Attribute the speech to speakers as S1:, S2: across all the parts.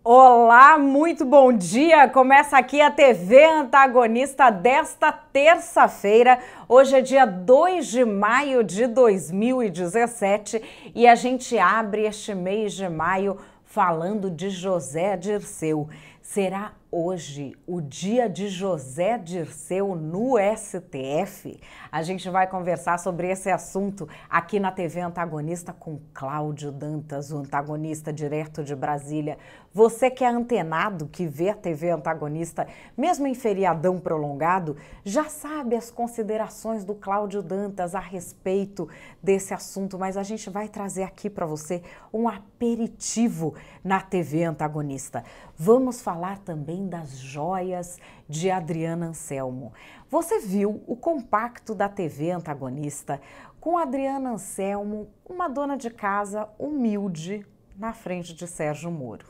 S1: Olá, muito bom dia! Começa aqui a TV Antagonista desta terça-feira. Hoje é dia 2 de maio de 2017 e a gente abre este mês de maio falando de José Dirceu. Será hoje o dia de José Dirceu no STF? A gente vai conversar sobre esse assunto aqui na TV Antagonista com Cláudio Dantas, o antagonista direto de Brasília. Você que é antenado, que vê a TV Antagonista, mesmo em feriadão prolongado, já sabe as considerações do Cláudio Dantas a respeito desse assunto, mas a gente vai trazer aqui para você um aperitivo na TV Antagonista. Vamos falar também das joias de Adriana Anselmo. Você viu o compacto da TV Antagonista com Adriana Anselmo, uma dona de casa humilde, na frente de Sérgio Moro.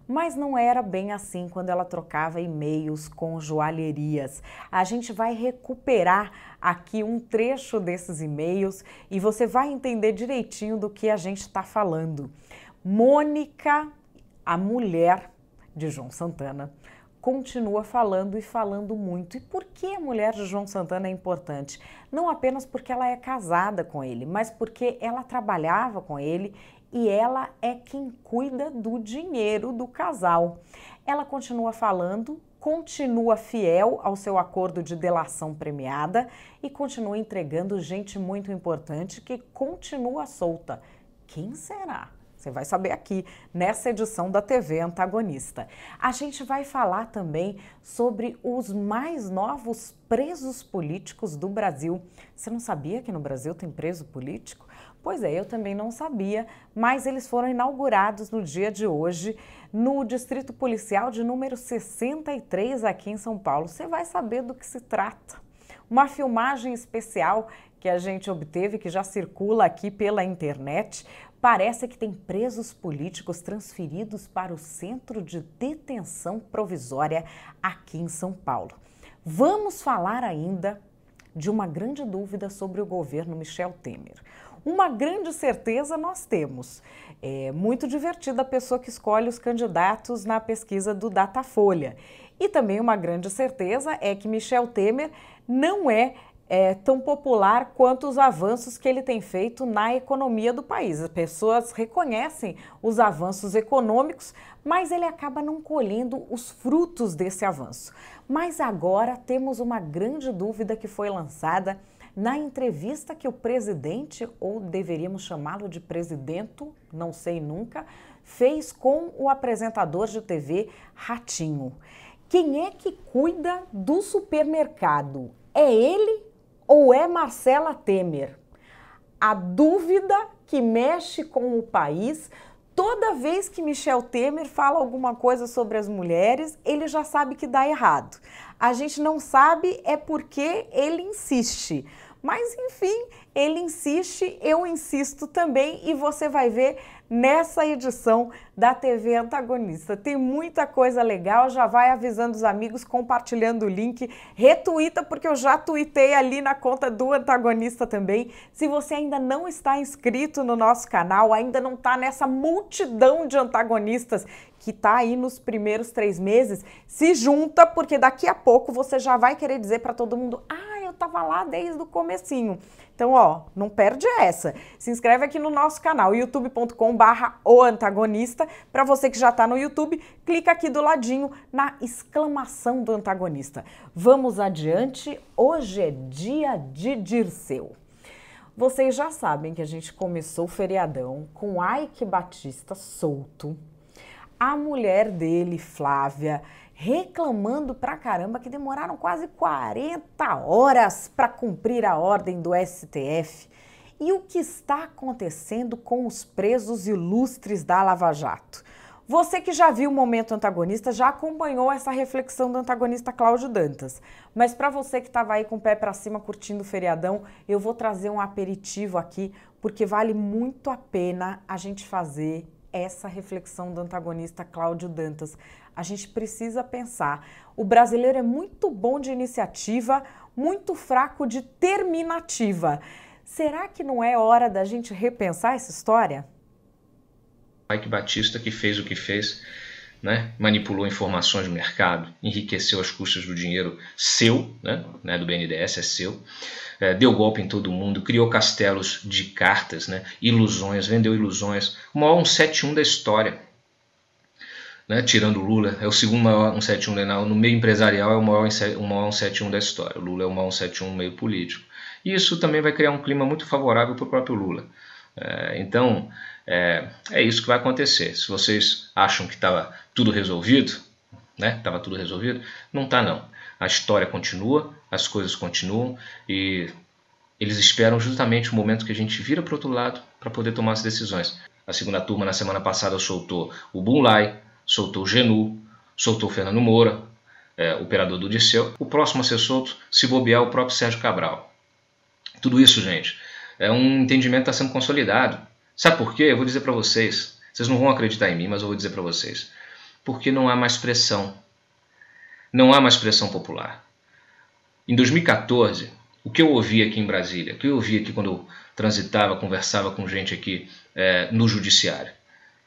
S1: Mas não era bem assim quando ela trocava e-mails com joalherias. A gente vai recuperar aqui um trecho desses e-mails e você vai entender direitinho do que a gente está falando. Mônica, a mulher de João Santana, continua falando e falando muito. E por que a mulher de João Santana é importante? Não apenas porque ela é casada com ele, mas porque ela trabalhava com ele e ela é quem cuida do dinheiro do casal. Ela continua falando, continua fiel ao seu acordo de delação premiada e continua entregando gente muito importante que continua solta. Quem será? Você vai saber aqui nessa edição da TV Antagonista. A gente vai falar também sobre os mais novos presos políticos do Brasil. Você não sabia que no Brasil tem preso político? Pois é, eu também não sabia, mas eles foram inaugurados no dia de hoje no Distrito Policial de número 63 aqui em São Paulo. Você vai saber do que se trata. Uma filmagem especial que a gente obteve, que já circula aqui pela internet, parece que tem presos políticos transferidos para o Centro de Detenção Provisória aqui em São Paulo. Vamos falar ainda de uma grande dúvida sobre o governo Michel Temer. Uma grande certeza nós temos. É muito divertida a pessoa que escolhe os candidatos na pesquisa do Datafolha. E também uma grande certeza é que Michel Temer não é tão popular quanto os avanços que ele tem feito na economia do país. As pessoas reconhecem os avanços econômicos, mas ele acaba não colhendo os frutos desse avanço. Mas agora temos uma grande dúvida que foi lançada na entrevista que o presidente, ou deveríamos chamá-lo de presidento, não sei nunca, fez com o apresentador de TV Ratinho. Quem é que cuida do supermercado? É ele ou é Marcela Temer? A dúvida que mexe com o país. Toda vez que Michel Temer fala alguma coisa sobre as mulheres, ele já sabe que dá errado. A gente não sabe é porque ele insiste. Mas, enfim, ele insiste, eu insisto também e você vai ver nessa edição da TV Antagonista. Tem muita coisa legal, já vai avisando os amigos, compartilhando o link, retuita, porque eu já tuitei ali na conta do Antagonista também. Se você ainda não está inscrito no nosso canal, ainda não está nessa multidão de antagonistas que está aí nos primeiros 3 meses, se junta, porque daqui a pouco você já vai querer dizer para todo mundo: eu tava lá desde o comecinho. Então, não perde essa. Se inscreve aqui no nosso canal, youtube.com/oantagonista. Para você que já está no YouTube, clica aqui do ladinho na exclamação do antagonista. Vamos adiante. Hoje é dia de Dirceu. Vocês já sabem que a gente começou o feriadão com Ike Batista solto. A mulher dele, Flávia, reclamando pra caramba que demoraram quase 40 horas para cumprir a ordem do STF. E o que está acontecendo com os presos ilustres da Lava Jato? Você que já viu o Momento Antagonista já acompanhou essa reflexão do antagonista Cláudio Dantas. Mas para você que estava aí com o pé para cima curtindo o feriadão, eu vou trazer um aperitivo aqui, porque vale muito a pena a gente fazer essa reflexão do antagonista Cláudio Dantas. A gente precisa pensar. O brasileiro é muito bom de iniciativa, muito fraco de terminativa. Será que não é hora da gente repensar essa história?
S2: Ike Batista, que fez o que fez, né? Manipulou informações do mercado, enriqueceu às custas do dinheiro seu, né? Do BNDES, é seu, deu golpe em todo mundo, criou castelos de cartas, né? Ilusões, vendeu ilusões, o maior 171 da história, né? Tirando o Lula, é o segundo maior 171, no meio empresarial é o maior 171 da história, o Lula é o maior 171 no meio político. E isso também vai criar um clima muito favorável para o próprio Lula. Então, é isso que vai acontecer. Se vocês acham que estava tudo resolvido, né? Estava tudo resolvido, não está não. A história continua, as coisas continuam e eles esperam justamente o momento que a gente vira para o outro lado para poder tomar as decisões. A segunda turma na semana passada soltou o Bunlai, soltou o Genu, soltou o Fernando Moura, operador do Dirceu. O próximo a ser solto, se bobear, o próprio Sérgio Cabral. Tudo isso, gente, é um entendimento que está sendo consolidado. Sabe por quê? Eu vou dizer para vocês. Vocês não vão acreditar em mim, mas eu vou dizer para vocês. Porque não há mais pressão. Não há mais pressão popular. Em 2014, o que eu ouvi aqui em Brasília, o que eu ouvi aqui quando eu transitava, conversava com gente aqui no judiciário,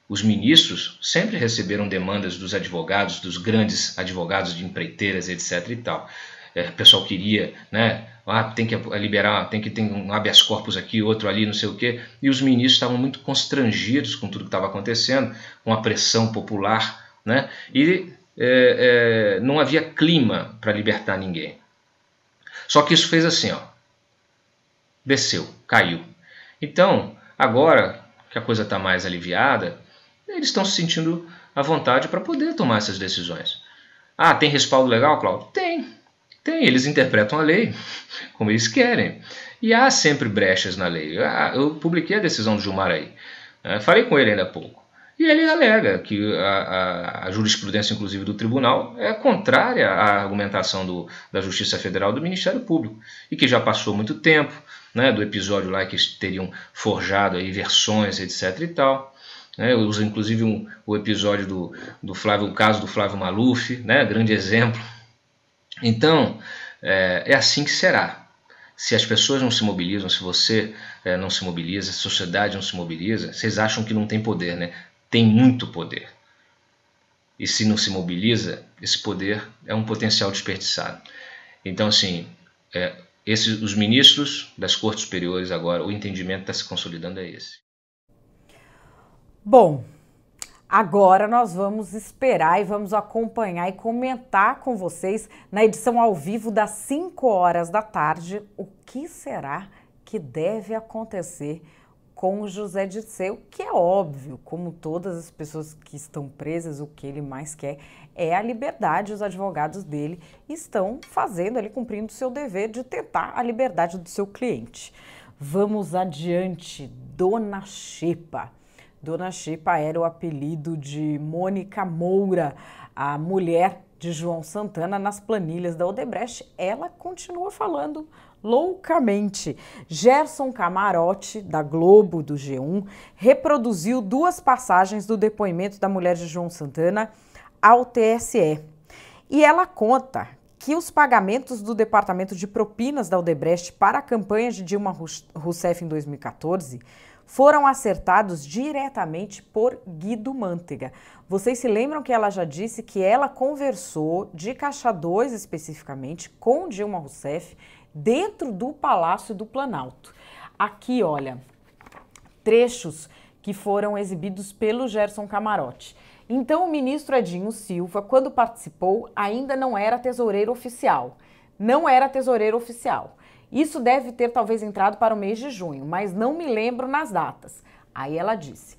S2: os ministros sempre receberam demandas dos advogados, dos grandes advogados de empreiteiras, etc. e tal. O pessoal queria, né? Tem que liberar, tem que ter um habeas corpus aqui, outro ali, não sei o quê. E os ministros estavam muito constrangidos com tudo que estava acontecendo, com a pressão popular, né? E não havia clima para libertar ninguém. Só que isso fez assim, ó, desceu, caiu. Então, agora que a coisa está mais aliviada, eles estão se sentindo à vontade para poder tomar essas decisões. Tem respaldo legal, Cláudio? Tem, eles interpretam a lei como eles querem. E há sempre brechas na lei. Eu publiquei a decisão do Gilmar aí. Falei com ele ainda há pouco. E ele alega que a jurisprudência, inclusive, do tribunal é contrária à argumentação da Justiça Federal e do Ministério Público. E que já passou muito tempo, né, do episódio lá que eles teriam forjado aí versões, etc. e tal. Eu uso, inclusive, o episódio do Flávio, o caso do Flávio Maluf, né, grande exemplo. Então, é assim que será. Se as pessoas não se mobilizam, se você não se mobiliza, se a sociedade não se mobiliza, vocês acham que não tem poder, né? Tem muito poder. E se não se mobiliza, esse poder é um potencial desperdiçado. Então, assim, os ministros das cortes superiores agora, o entendimento está se consolidando é esse.
S1: Bom, agora nós vamos esperar e vamos acompanhar e comentar com vocês na edição ao vivo das 5 horas da tarde o que será que deve acontecer com o José Dirceu, que é óbvio, como todas as pessoas que estão presas, o que ele mais quer é a liberdade. Os advogados dele estão fazendo ali, cumprindo o seu dever de tentar a liberdade do seu cliente. Vamos adiante, Dona Xepa. Dona Xepa era o apelido de Mônica Moura, a mulher de João Santana nas planilhas da Odebrecht. Ela continua falando loucamente. Gerson Camarote, da Globo, do G1, reproduziu 2 passagens do depoimento da mulher de João Santana ao TSE. E ela conta que os pagamentos do Departamento de Propinas da Odebrecht para a campanha de Dilma Rousseff em 2014 foram acertados diretamente por Guido Mantega. Vocês se lembram que ela já disse que ela conversou, de Caixa 2 especificamente, com Dilma Rousseff, dentro do Palácio do Planalto. Aqui, olha, trechos que foram exibidos pelo Gerson Camarote. Então, o ministro Edinho Silva, quando participou, ainda não era tesoureiro oficial. Não era tesoureiro oficial. Isso deve ter talvez entrado para o mês de junho, mas não me lembro nas datas. Aí ela disse: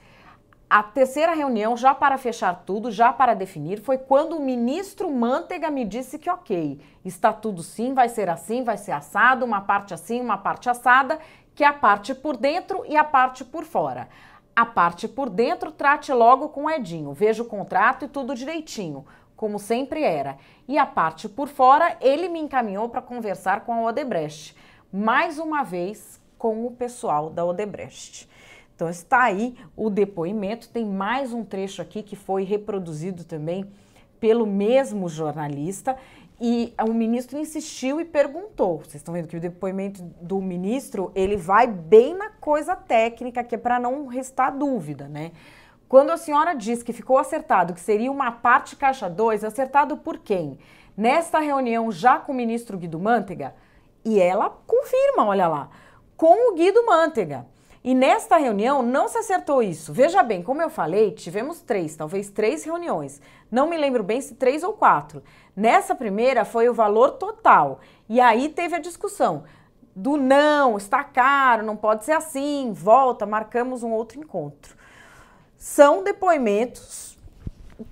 S1: a terceira reunião, já para fechar tudo, já para definir, foi quando o ministro Mantega me disse que ok, está tudo sim, vai ser assim, vai ser assado, uma parte assim, uma parte assada, que é a parte por dentro e a parte por fora. A parte por dentro trate logo com o Edinho, veja o contrato e tudo direitinho, como sempre era. E a parte por fora, ele me encaminhou para conversar com a Odebrecht. Mais uma vez, com o pessoal da Odebrecht. Então está aí o depoimento, tem mais um trecho aqui que foi reproduzido também pelo mesmo jornalista e o ministro insistiu e perguntou. Vocês estão vendo que o depoimento do ministro, ele vai bem na coisa técnica, que é para não restar dúvida, né? Quando a senhora diz que ficou acertado que seria uma parte caixa 2, acertado por quem? Nesta reunião já com o ministro Guido Mantega? E ela confirma, olha lá, com o Guido Mantega. E nesta reunião não se acertou isso. Veja bem, como eu falei, tivemos talvez três reuniões. Não me lembro bem se 3 ou 4. Nessa primeira foi o valor total. E aí teve a discussão do não, está caro, não pode ser assim, volta, marcamos um outro encontro. São depoimentos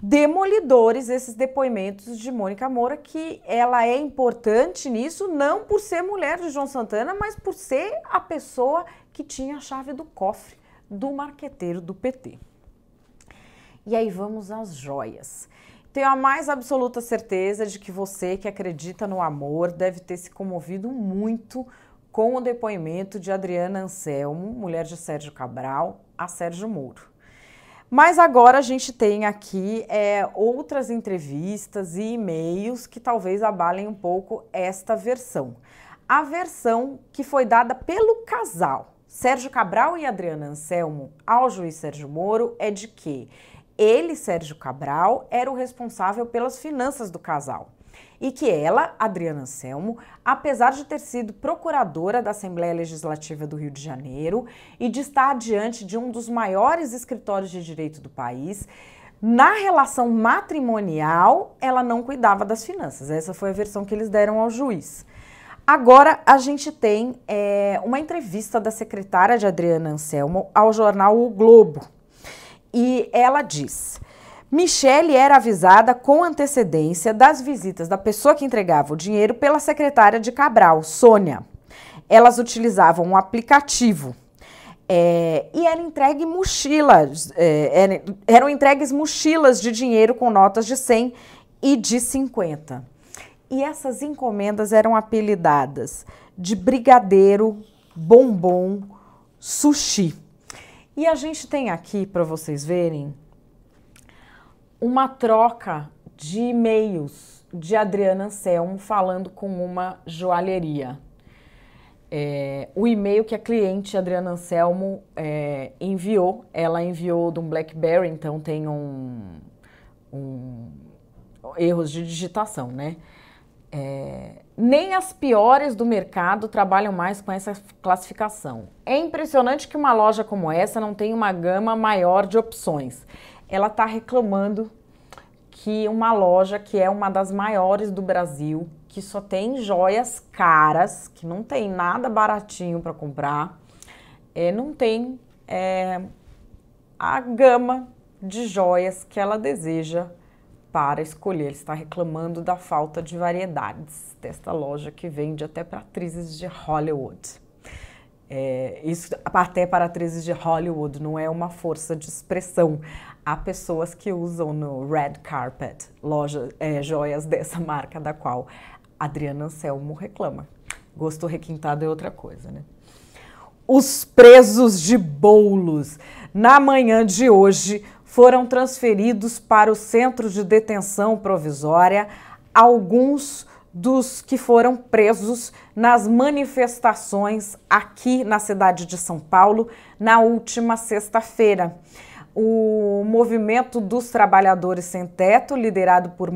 S1: demolidores, esses depoimentos de Mônica Moura, que ela é importante nisso, não por ser mulher de João Santana, mas por ser a pessoa que tinha a chave do cofre do marqueteiro do PT. E aí vamos às joias. Tenho a mais absoluta certeza de que você que acredita no amor deve ter se comovido muito com o depoimento de Adriana Anselmo, mulher de Sérgio Cabral, a Sérgio Moro. Mas agora a gente tem aqui outras entrevistas e e-mails que talvez abalem um pouco esta versão. A versão que foi dada pelo casal Sérgio Cabral e Adriana Anselmo ao juiz Sérgio Moro é de que ele, Sérgio Cabral, era o responsável pelas finanças do casal. E que ela, Adriana Anselmo, apesar de ter sido procuradora da Assembleia Legislativa do Rio de Janeiro e de estar diante de um dos maiores escritórios de direito do país, na relação matrimonial, ela não cuidava das finanças. Essa foi a versão que eles deram ao juiz. Agora, a gente tem uma entrevista da secretária de Adriana Anselmo ao jornal O Globo. E ela diz: Michele era avisada com antecedência das visitas da pessoa que entregava o dinheiro pela secretária de Cabral, Sônia. Elas utilizavam um aplicativo e eram entregues mochilas de dinheiro com notas de 100 e de 50. E essas encomendas eram apelidadas de brigadeiro, bombom, sushi. E a gente tem aqui, para vocês verem, uma troca de e-mails de Adriana Anselmo falando com uma joalheria. O e-mail que a cliente Adriana Anselmo enviou, ela enviou de um BlackBerry, então tem erros de digitação, né? Nem as piores do mercado trabalham mais com essa classificação. É impressionante que uma loja como essa não tenha uma gama maior de opções. Ela está reclamando que uma loja que é uma das maiores do Brasil, que só tem joias caras, que não tem nada baratinho para comprar, não tem a gama de joias que ela deseja para escolher. Ele está reclamando da falta de variedades desta loja que vende até para atrizes de Hollywood. Isso até para atrizes de Hollywood não é uma força de expressão. Há pessoas que usam no red carpet joias dessa marca da qual Adriana Anselmo reclama. Gosto requintado é outra coisa, né? Os presos de bolos, na manhã de hoje, foram transferidos para o centro de detenção provisória alguns dos que foram presos nas manifestações aqui na cidade de São Paulo na última sexta-feira. O Movimento dos Trabalhadores Sem Teto, liderado por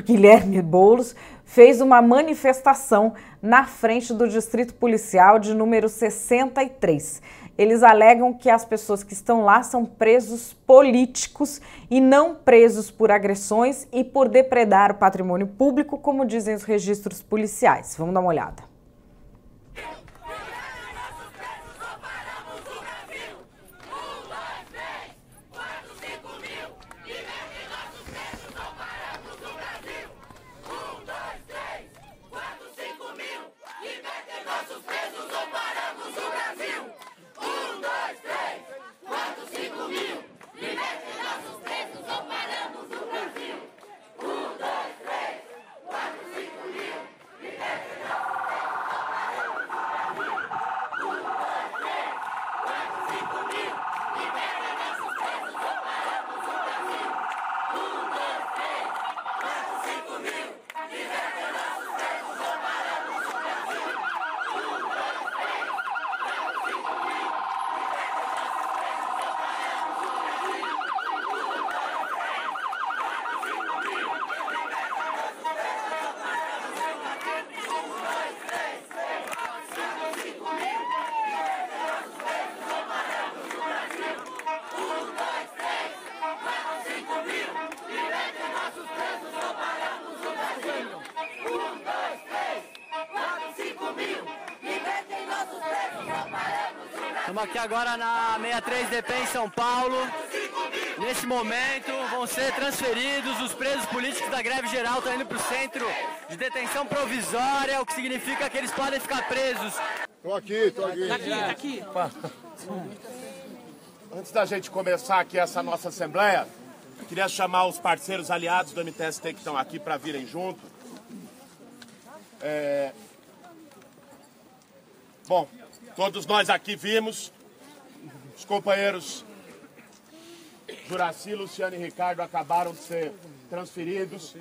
S1: Guilherme Boulos, fez uma manifestação na frente do Distrito Policial de número 63. Eles alegam que as pessoas que estão lá são presos políticos e não presos por agressões e por depredar o patrimônio público, como dizem os registros policiais. Vamos dar uma olhada.
S3: Estamos aqui agora na 63DP em São Paulo. Nesse momento vão ser transferidos os presos políticos da greve geral, estão indo para o centro de detenção provisória, o que significa que eles podem ficar presos.
S4: Tô aqui.
S3: Tá aqui.
S4: Antes da gente começar aqui essa nossa assembleia, queria chamar os parceiros aliados do MTST que estão aqui para virem junto. Bom, todos nós aqui vimos, os companheiros Juraci, Luciano e Ricardo acabaram de ser transferidos,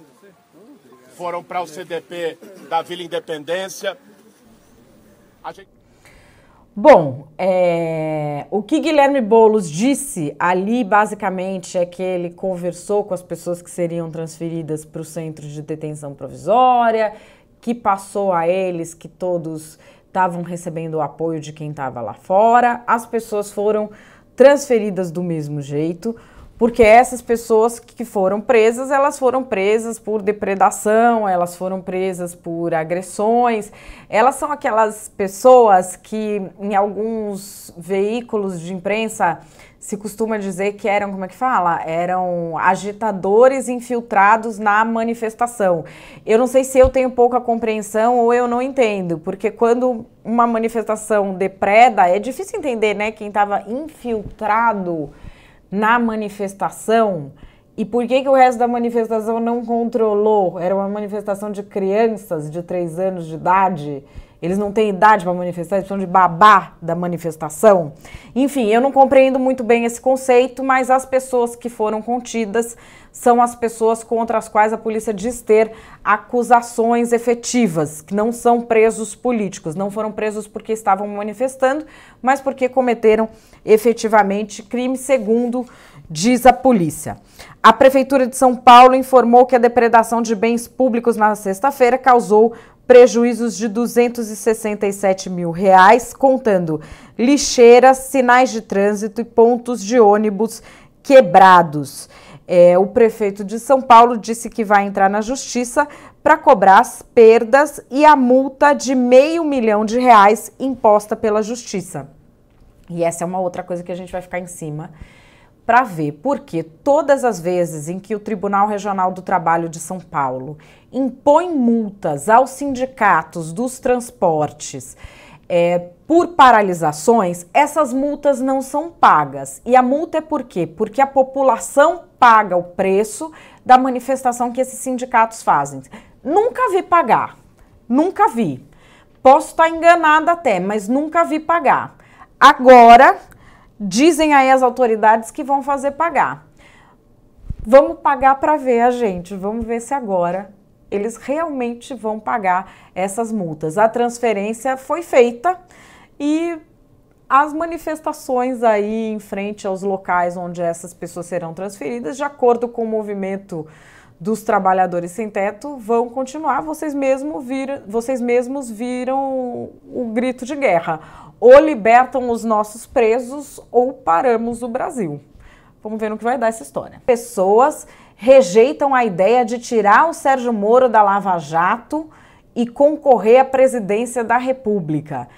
S4: foram para o CDP da Vila Independência.
S1: Bom, o que Guilherme Boulos disse ali, basicamente, é que ele conversou com as pessoas que seriam transferidas para o centro de detenção provisória, que passou a eles que todos estavam recebendo o apoio de quem estava lá fora. As pessoas foram transferidas do mesmo jeito, porque essas pessoas que foram presas, elas foram presas por depredação, elas foram presas por agressões. Elas são aquelas pessoas que em alguns veículos de imprensa se costuma dizer que eram, como é que fala? Eram agitadores infiltrados na manifestação. Eu não sei se eu tenho pouca compreensão ou eu não entendo, porque quando uma manifestação depreda, é difícil entender, né, quem estava infiltrado na manifestação e por que o resto da manifestação não controlou. Era uma manifestação de crianças de 3 anos de idade. Eles não têm idade para manifestar, eles precisam de babá da manifestação. Enfim, eu não compreendo muito bem esse conceito, mas as pessoas que foram contidas são as pessoas contra as quais a polícia diz ter acusações efetivas, que não são presos políticos, não foram presos porque estavam manifestando, mas porque cometeram efetivamente crime, segundo diz a polícia. A Prefeitura de São Paulo informou que a depredação de bens públicos na sexta-feira causou prejuízos de R$267 mil, contando lixeiras, sinais de trânsito e pontos de ônibus quebrados. O prefeito de São Paulo disse que vai entrar na justiça para cobrar as perdas e a multa de R$500 mil imposta pela justiça. E essa é uma outra coisa que a gente vai ficar em cima para ver, porque todas as vezes em que o Tribunal Regional do Trabalho de São Paulo impõe multas aos sindicatos dos transportes por paralisações, essas multas não são pagas. E a multa é por quê? Porque a população paga o preço da manifestação que esses sindicatos fazem. Nunca vi pagar, nunca vi. Posso estar enganada até, mas nunca vi pagar. Agora, dizem aí as autoridades que vão fazer pagar. Vamos pagar para ver, a gente. Vamos ver se agora eles realmente vão pagar essas multas. A transferência foi feita e as manifestações aí em frente aos locais onde essas pessoas serão transferidas, de acordo com o movimento dos trabalhadores sem teto, vão continuar. Vocês mesmos viram o grito de guerra. Ou libertam os nossos presos ou paramos o Brasil. Vamos ver no que vai dar essa história. Pessoas rejeitam a ideia de tirar o Sérgio Moro da Lava Jato e concorrer à presidência da República.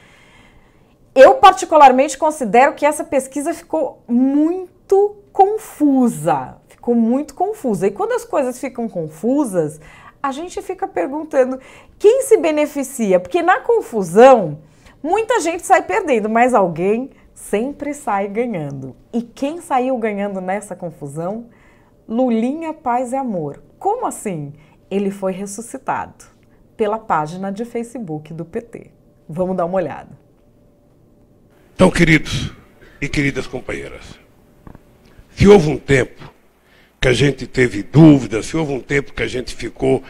S1: Eu particularmente considero que essa pesquisa ficou muito confusa. Ficou muito confusa. E quando as coisas ficam confusas, a gente fica perguntando quem se beneficia. Porque na confusão, muita gente sai perdendo, mas alguém sempre sai ganhando. E quem saiu ganhando nessa confusão? Lulinha, Paz e Amor. Como assim? Ele foi ressuscitado pela página de Facebook do PT. Vamos dar uma olhada.
S5: Então, queridos e queridas companheiras, se houve um tempo que a gente teve dúvidas, se houve um tempo que a gente ficou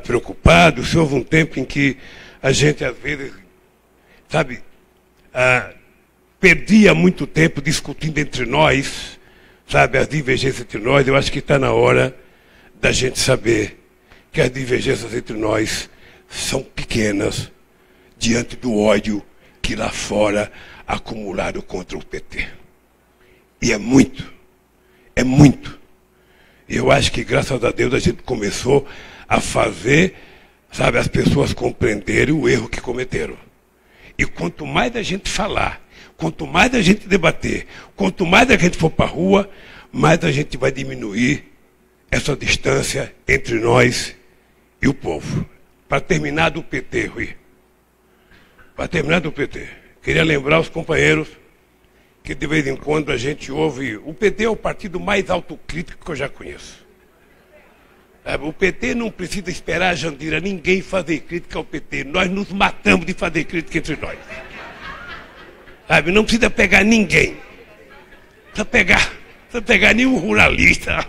S5: preocupado, se houve um tempo em que a gente, às vezes, sabe, perdia muito tempo discutindo entre nós, sabe, as divergências entre nós. Eu acho que está na hora da gente saber que as divergências entre nós são pequenas diante do ódio que lá fora acumularam contra o PT. E é muito, é muito. Eu acho que, graças a Deus, a gente começou a fazer, sabe, as pessoas compreenderem o erro que cometeram. E quanto mais a gente falar, Quanto mais a gente debater, quanto mais a gente for para a rua, mais a gente vai diminuir essa distância entre nós e o povo. Para terminar do PT, Rui. Para terminar do PT. Queria lembrar os companheiros que de vez em quando a gente ouve... O PT é o partido mais autocrítico que eu já conheço. O PT não precisa esperar a Jandira, ninguém fazer crítica ao PT. Nós nos matamos de fazer crítica entre nós. Sabe? Não precisa pegar ninguém. Não precisa pegar nenhum ruralista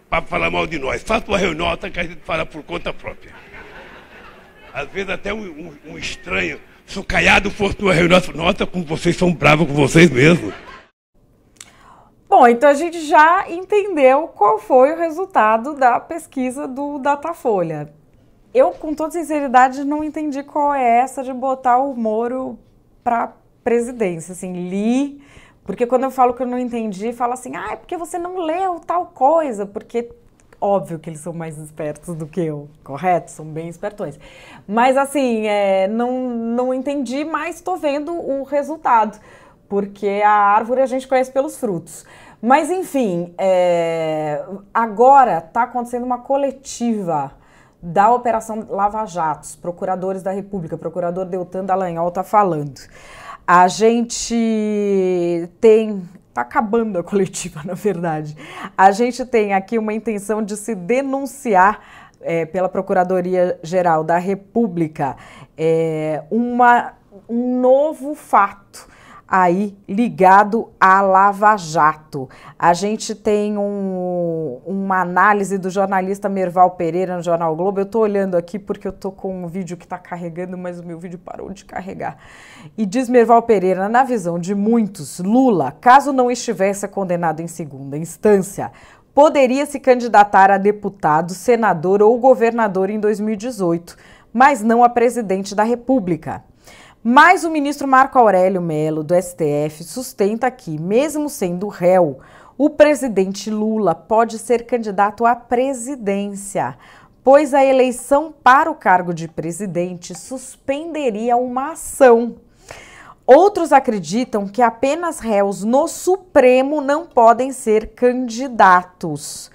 S5: para falar mal de nós. Faça uma reunião que a gente fala por conta própria. Às vezes até um estranho, se o Caiado fosse numa reunião, nota como vocês são bravos com vocês mesmos.
S1: Bom, então a gente já entendeu qual foi o resultado da pesquisa do Datafolha. Eu, com toda sinceridade, não entendi qual é essa de botar o Moro para presidência. Assim, li, porque quando eu falo que eu não entendi, falo assim, é porque você não leu tal coisa, porque óbvio que eles são mais espertos do que eu, correto? São bem espertões. Mas assim, não entendi, mas estou vendo o resultado, porque a árvore a gente conhece pelos frutos. Mas enfim, agora está acontecendo uma coletiva da Operação Lava Jato, os procuradores da República, o procurador Deltan Dallagnol está falando. A gente tem... Está acabando a coletiva, na verdade. A gente tem aqui uma intenção de se denunciar pela Procuradoria-Geral da República um novo fato aí ligado à Lava Jato. A gente tem uma análise do jornalista Merval Pereira no Jornal Globo. Eu estou olhando aqui porque eu estou com um vídeo que está carregando, mas o meu vídeo parou de carregar. E diz Merval Pereira, na visão de muitos, Lula, caso não estivesse condenado em segunda instância, poderia se candidatar a deputado, senador ou governador em 2018, mas não a presidente da República. Mas o ministro Marco Aurélio Mello, do STF, sustenta que, mesmo sendo réu, o presidente Lula pode ser candidato à presidência, pois a eleição para o cargo de presidente suspenderia uma ação. Outros acreditam que apenas réus no Supremo não podem ser candidatos.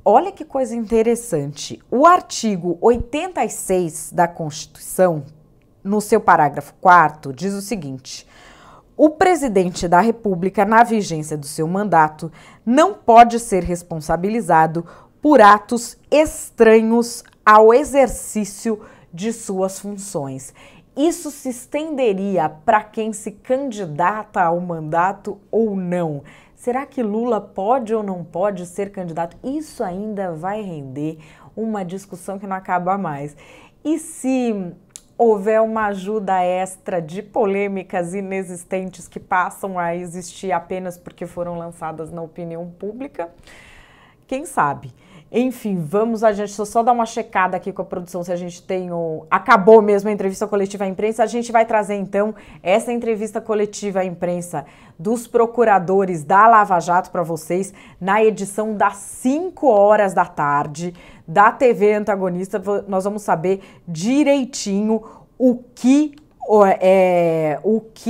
S1: Olha que coisa interessante. O artigo 86 da Constituição, no seu parágrafo 4º, diz o seguinte: o presidente da República, na vigência do seu mandato, não pode ser responsabilizado por atos estranhos ao exercício de suas funções. Isso se estenderia para quem se candidata ao mandato ou não? Será que Lula pode ou não pode ser candidato? Isso ainda vai render uma discussão que não acaba mais. E se houver uma ajuda extra de polêmicas inexistentes que passam a existir apenas porque foram lançadas na opinião pública? Quem sabe? Enfim, a gente só dar uma checada aqui com a produção se a gente tem acabou mesmo a entrevista coletiva à imprensa. A gente vai trazer então essa entrevista coletiva à imprensa dos procuradores da Lava Jato para vocês na edição das 5 horas da tarde da TV Antagonista. Nós vamos saber direitinho o que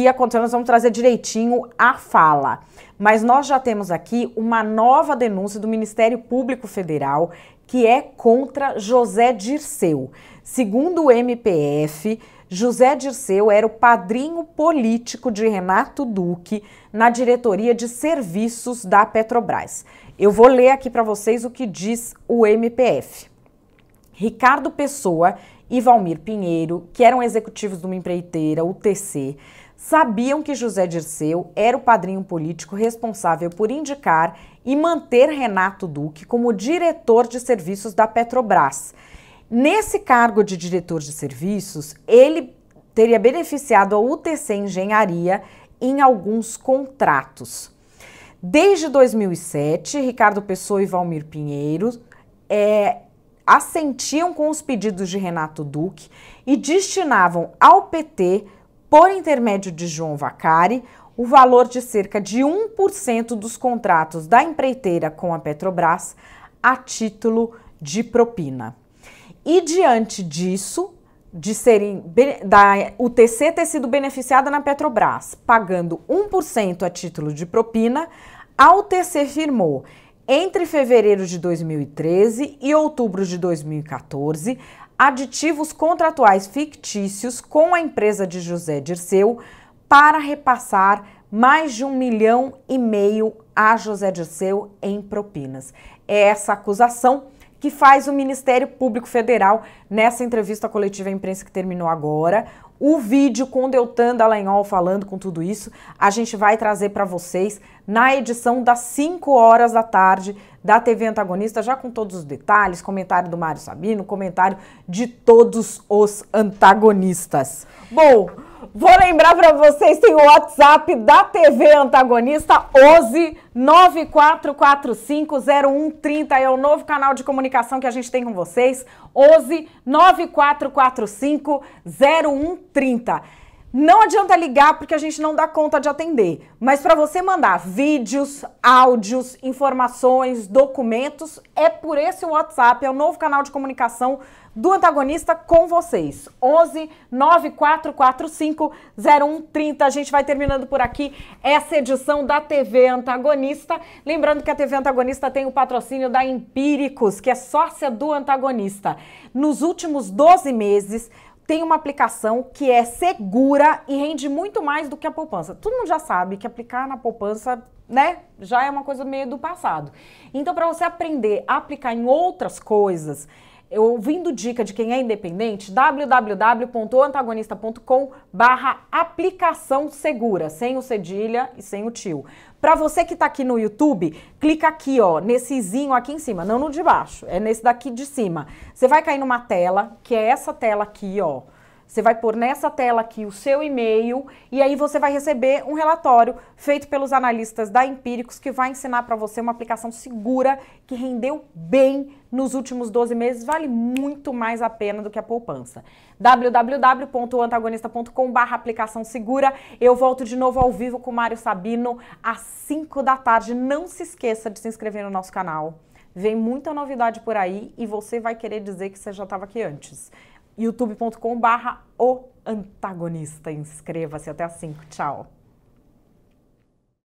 S1: aconteceu, nós vamos trazer direitinho a fala. Mas nós já temos aqui uma nova denúncia do Ministério Público Federal que é contra José Dirceu. Segundo o MPF, José Dirceu era o padrinho político de Renato Duque na diretoria de serviços da Petrobras. Eu vou ler aqui para vocês o que diz o MPF. Ricardo Pessoa e Valmir Pinheiro, que eram executivos de uma empreiteira, UTC, sabiam que José Dirceu era o padrinho político responsável por indicar e manter Renato Duque como diretor de serviços da Petrobras. Nesse cargo de diretor de serviços, ele teria beneficiado a UTC Engenharia em alguns contratos. Desde 2007, Ricardo Pessoa e Valmir Pinheiro assentiam com os pedidos de Renato Duque e destinavam ao PT, por intermédio de João Vacari, o valor de cerca de 1% dos contratos da empreiteira com a Petrobras a título de propina. E diante disso, de da UTC ter sido beneficiada na Petrobras, pagando 1% a título de propina, a UTC firmou entre fevereiro de 2013 e outubro de 2014 aditivos contratuais fictícios com a empresa de José Dirceu para repassar mais de 1,5 milhão a José Dirceu em propinas. É essa acusação que faz o Ministério Público Federal nessa entrevista coletiva à imprensa que terminou agora. O vídeo com Deltan Dallagnol falando com tudo isso, a gente vai trazer para vocês na edição das 5 horas da tarde da TV Antagonista, já com todos os detalhes, comentário do Mário Sabino, comentário de todos os antagonistas. Bom, vou lembrar para vocês, tem o WhatsApp da TV Antagonista, 11-9445-0130, é o novo canal de comunicação que a gente tem com vocês, 11-9445-0130. Não adianta ligar porque a gente não dá conta de atender, mas para você mandar vídeos, áudios, informações, documentos, é por esse WhatsApp, é o novo canal de comunicação do Antagonista com vocês. 11-9445-0130. A gente vai terminando por aqui essa edição da TV Antagonista. Lembrando que a TV Antagonista tem o patrocínio da Empíricos, que é sócia do Antagonista. Nos últimos 12 meses, tem uma aplicação que é segura e rende muito mais do que a poupança. Todo mundo já sabe que aplicar na poupança, né, já é uma coisa meio do passado. Então, para você aprender a aplicar em outras coisas, ouvindo dica de quem é independente, www.antagonista.com/aplicação segura, sem o cedilha e sem o tio. Para você que tá aqui no YouTube, clica aqui, ó, nesse izinho aqui em cima, não no de baixo, é nesse daqui de cima. Você vai cair numa tela, que é essa tela aqui, ó. Você vai pôr nessa tela aqui o seu e-mail e aí você vai receber um relatório feito pelos analistas da Empíricos que vai ensinar para você uma aplicação segura que rendeu bem nos últimos 12 meses, vale muito mais a pena do que a poupança. www.antagonista.com/aplicação segura. Eu volto de novo ao vivo com o Mário Sabino às 5 da tarde. Não se esqueça de se inscrever no nosso canal. Vem muita novidade por aí e você vai querer dizer que você já estava aqui antes. youtube.com/o Antagonista. Inscreva-se até às 5. Tchau.